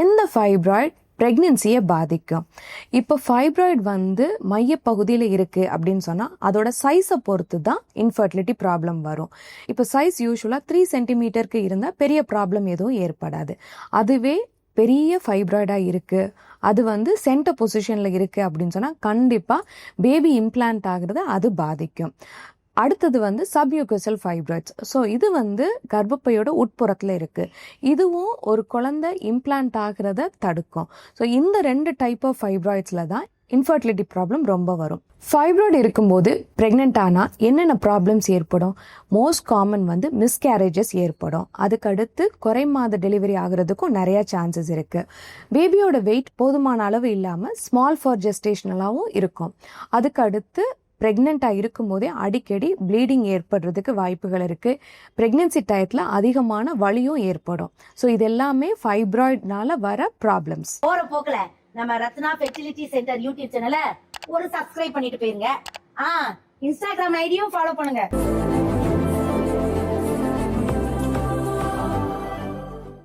எந்த ஃபைப்ராய்ட் ப்ரெக்னென்சியை பாதிக்கும்? இப்போ ஃபைப்ராய்டு மையப்பகுதியில் இருக்குது அப்படின்னு சொன்னால் அதோட சைஸை பொறுத்து தான் இன்ஃபர்டிலிட்டி ப்ராப்ளம் வரும். இப்போ சைஸ் யூஸ்வலாக 3 சென்டிமீட்டருக்கு இருந்தால் பெரிய ப்ராப்ளம் எதுவும் ஏற்படாது. அதுவே பெரிய ஃபைப்ராய்டாக இருக்குது, அது சென்டர் பொசிஷனில் இருக்குது அப்படின்னு சொன்னால் கண்டிப்பாக பேபி இம்ப்ளான்ட் ஆகிறத அது பாதிக்கும். அடுத்தது சப்யூகோசல் ஃபைப்ராய்ட்ஸ். ஸோ இது கர்ப்பப்பையோட உட்புறத்தில் இருக்குது. இதுவும் ஒரு குழந்தை இம்ப்ளான்ட் ஆகிறத தடுக்கும். ஸோ இந்த 2 டைப் ஆஃப் ஃபைப்ராய்ட்ஸில் தான் இன்ஃபர்டிலிட்டி ப்ராப்ளம் ரொம்ப வரும். ஃபைப்ராய்டு இருக்கும்போது ப்ரெக்னென்ட் ஆனால் என்னென்ன ப்ராப்ளம்ஸ் ஏற்படும்? மோஸ்ட் காமன் மிஸ்கேரேஜஸ் ஏற்படும். அதுக்கடுத்து குறை மாத டெலிவரி ஆகிறதுக்கும் நிறையா சான்சஸ் இருக்குது. பேபியோட வெயிட் போதுமான அளவு இல்லாமல் ஸ்மால் ஃபார் ஜெஸ்டேஷனலாகவும் இருக்கும். அதுக்கடுத்து ப்ரெக்னெண்ட்டாக இருக்கும் போதே அடிக்கடி ப்ளீடிங் ஏற்படுறதுக்கு வாய்ப்புகள் இருக்குது. ப்ரெக்னென்சி டயத்தில் அதிகமான வலியும் ஏற்படும். ஸோ இது எல்லாமே ஃபைப்ராய்ட்னால வர ப்ராப்ளம்ஸ். போற போக்குல நம்ம ரத்னா ஃபெர்டிலிட்டி சென்டர் யூடியூப் சேனலை ஒரு சப்ஸ்கிரைப் பண்ணிட்டு போயிருங்க. இன்ஸ்டாகிராம் ஐடியும் ஃபாலோ பண்ணுங்க.